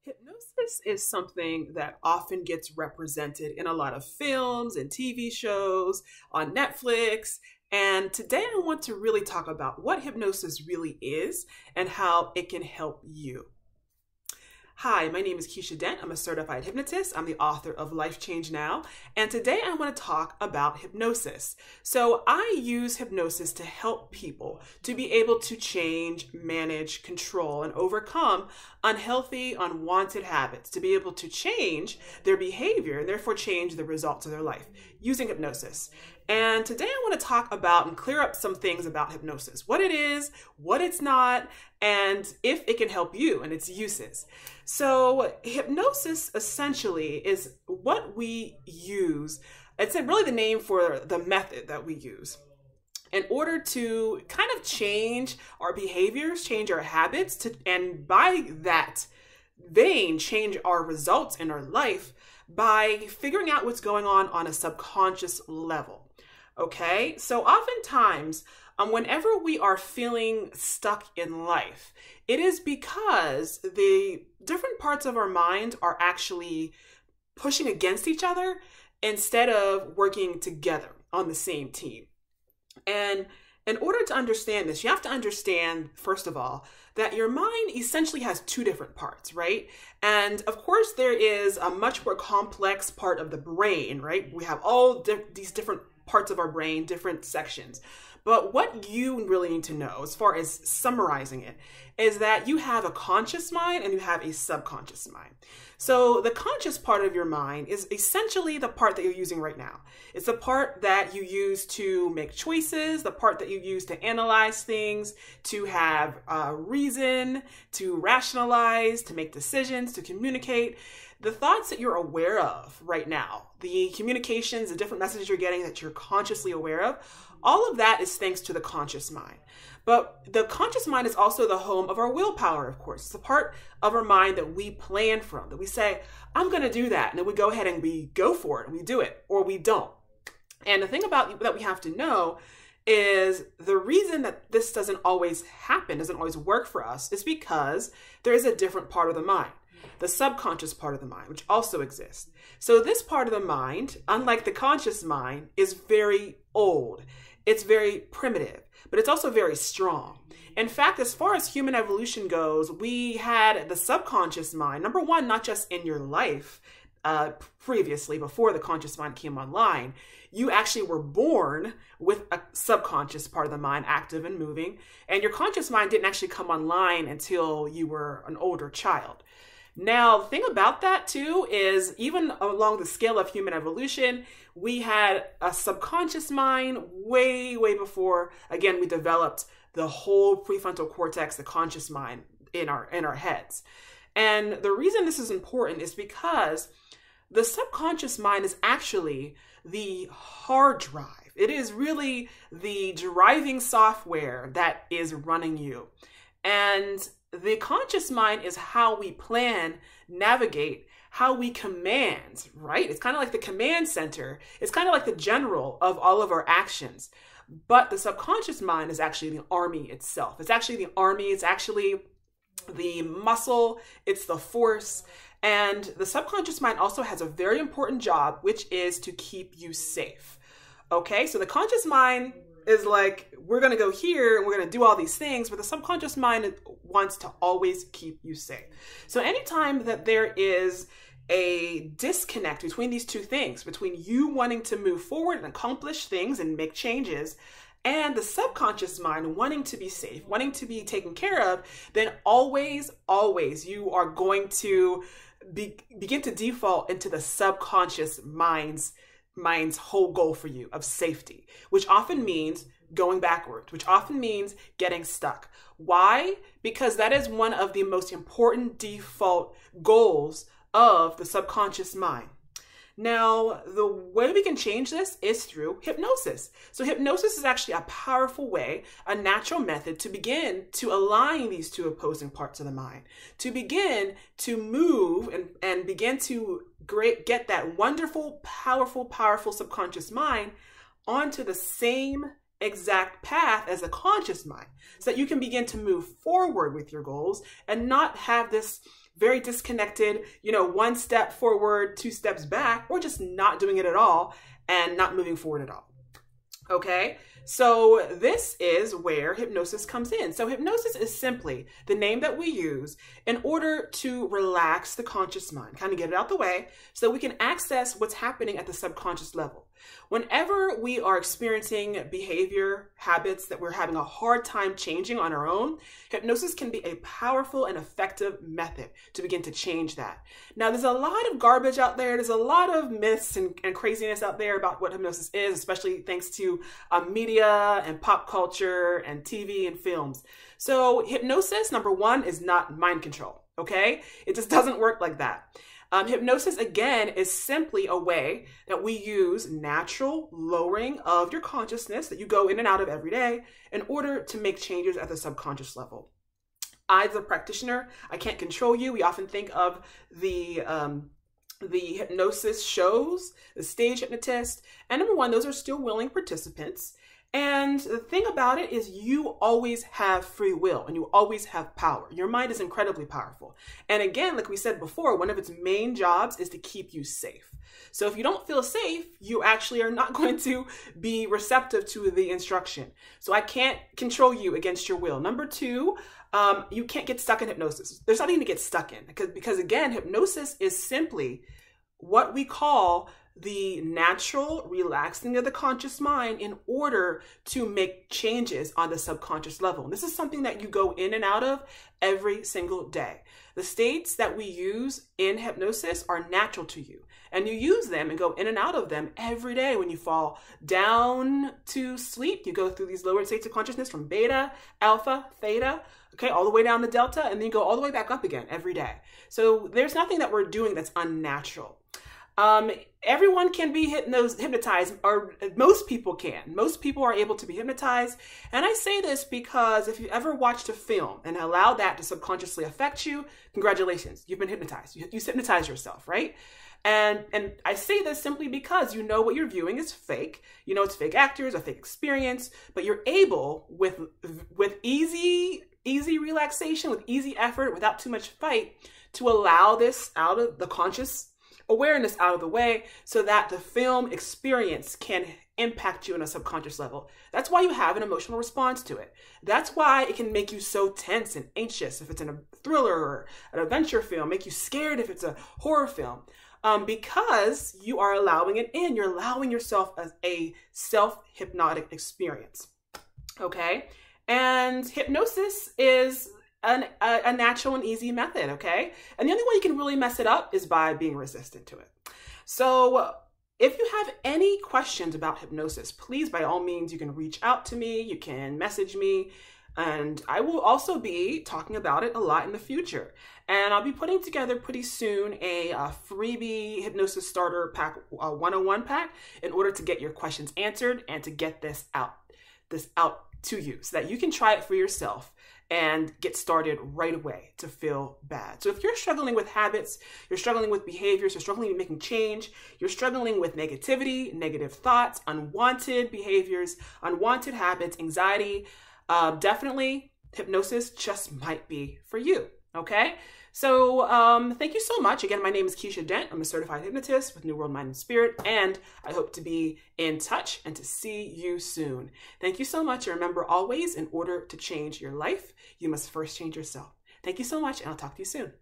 Hypnosis is something that often gets represented in a lot of films and TV shows on Netflix. And today I want to really talk about what hypnosis really is and how it can help you. Hi, my name is Keisha Dent. I'm a certified hypnotist. I'm the author of Life Change Now. And today I want to talk about hypnosis. So I use hypnosis to help people to be able to change, manage, control, and overcome unhealthy, unwanted habits, to be able to change their behavior and therefore change the results of their life using hypnosis. And today I want to talk about and clear up some things about hypnosis, what it is, what it's not, and if it can help you and its uses. So hypnosis essentially is what we use. It's really the name for the method that we use in order to kind of change our behaviors, change our habits, and by that vein, change our results in our life by figuring out what's going on a subconscious level. Okay, so oftentimes, whenever we are feeling stuck in life, it is because the different parts of our mind are actually pushing against each other instead of working together on the same team. And in order to understand this, you have to understand, first of all, that your mind essentially has two different parts, right? And of course, there is a much more complex part of the brain, right? We have all these different parts of our brain, different sections. But what you really need to know, as far as summarizing it, is that you have a conscious mind and you have a subconscious mind. So the conscious part of your mind is essentially the part that you're using right now. It's the part that you use to make choices, the part that you use to analyze things, to have reason, to rationalize, to make decisions, to communicate. The thoughts that you're aware of right now, the communications, the different messages you're getting that you're consciously aware of, all of that is thanks to the conscious mind. But the conscious mind is also the home of our willpower, of course. It's the part of our mind that we plan from, that we say, I'm going to do that. And then we go ahead and we go for it and we do it, or we don't. And the thing about that we have to know is the reason that this doesn't always happen, doesn't always work for us, is because there is a different part of the mind, the subconscious part of the mind, which also exists. So this part of the mind, unlike the conscious mind, is very old. It's very primitive, but it's also very strong. In fact, as far as human evolution goes, we had the subconscious mind, number one, not just in your life previously, before the conscious mind came online. You actually were born with a subconscious part of the mind active and moving, and your conscious mind didn't actually come online until you were an older child. Now, the thing about that too is even along the scale of human evolution, we had a subconscious mind way before, again, we developed the whole prefrontal cortex, the conscious mind in our heads. And the reason this is important is because the subconscious mind is actually the hard drive. It is really the driving software that is running you. And the conscious mind is how we plan, navigate, how we command, right? It's kind of like the command center. It's kind of like the general of all of our actions. But the subconscious mind is actually the army itself. It's actually the army. It's actually the muscle. It's the force. And the subconscious mind also has a very important job, which is to keep you safe. Okay, so the conscious mind is like, we're going to go here and we're going to do all these things, but the subconscious mind wants to always keep you safe. So anytime that there is a disconnect between these two things, between you wanting to move forward and accomplish things and make changes, and the subconscious mind wanting to be safe, wanting to be taken care of, then always you are going to begin to default into the subconscious mind's whole goal for you of safety, which often means going backwards, which often means getting stuck. Why? Because that is one of the most important default goals of the subconscious mind. Now, the way we can change this is through hypnosis. So hypnosis is actually a powerful way, a natural method to begin to align these two opposing parts of the mind, to begin to move and begin to get that wonderful, powerful subconscious mind onto the same exact path as a conscious mind, so that you can begin to move forward with your goals and not have this very disconnected, one step forward, two steps back, or just not doing it at all and not moving forward at all. Okay, so this is where hypnosis comes in. So hypnosis is simply the name that we use in order to relax the conscious mind, kind of get it out the way so we can access what's happening at the subconscious level. Whenever we are experiencing behavior habits that we're having a hard time changing on our own, hypnosis can be a powerful and effective method to begin to change that. Now, there's a lot of garbage out there. There's a lot of myths and craziness out there about what hypnosis is, especially thanks to media and pop culture and TV and films. So hypnosis, number one, is not mind control, okay? It just doesn't work like that. Hypnosis, again, is simply a way that we use natural lowering of your consciousness that you go in and out of every day in order to make changes at the subconscious level. I, as a practitioner, I can't control you. We often think of the hypnosis shows, the stage hypnotist, and number one, those are still willing participants. And the thing about it is you always have free will and you always have power. Your mind is incredibly powerful. And again, like we said before, one of its main jobs is to keep you safe. So if you don't feel safe, you actually are not going to be receptive to the instruction. So I can't control you against your will. Number two, you can't get stuck in hypnosis. There's nothing to get stuck in because again, hypnosis is simply what we call the natural relaxing of the conscious mind in order to make changes on the subconscious level. And this is something that you go in and out of every single day. The states that we use in hypnosis are natural to you, and you use them and go in and out of them every day. When you fall down to sleep, you go through these lower states of consciousness from beta, alpha, theta, okay, all the way down to delta, and then you go all the way back up again every day. So there's nothing that we're doing that's unnatural. Everyone can be hypnotized, or most people can. Most people are able to be hypnotized. And I say this because if you ever watched a film and allowed that to subconsciously affect you, congratulations, you've been hypnotized. You hypnotize yourself, right? And I say this simply because you know what you're viewing is fake. You know it's fake actors, a fake experience, but you're able with easy relaxation, with easy effort, without too much fight, to allow this out of the conscious awareness out of the way so that the film experience can impact you on a subconscious level. That's why you have an emotional response to it. That's why it can make you so tense and anxious if it's in a thriller or an adventure film, make you scared if it's a horror film, because you are allowing it in. You're allowing yourself as a self-hypnotic experience, okay? And hypnosis is a natural and easy method, okay? And the only way you can really mess it up is by being resistant to it. So if you have any questions about hypnosis, please, by all means, you can reach out to me, you can message me, and I will also be talking about it a lot in the future. And I'll be putting together pretty soon a freebie hypnosis starter pack, 101 pack, in order to get your questions answered and to get this out to you so that you can try it for yourself and get started right away to feel bad. So if you're struggling with habits, you're struggling with behaviors, you're struggling with making change, you're struggling with negativity, negative thoughts, unwanted behaviors, unwanted habits, anxiety, definitely hypnosis just might be for you, okay? So thank you so much. Again, my name is Keisha Dent. I'm a certified hypnotist with New World Mind and Spirit, and I hope to be in touch and to see you soon. Thank you so much. And remember always, in order to change your life, you must first change yourself. Thank you so much, and I'll talk to you soon.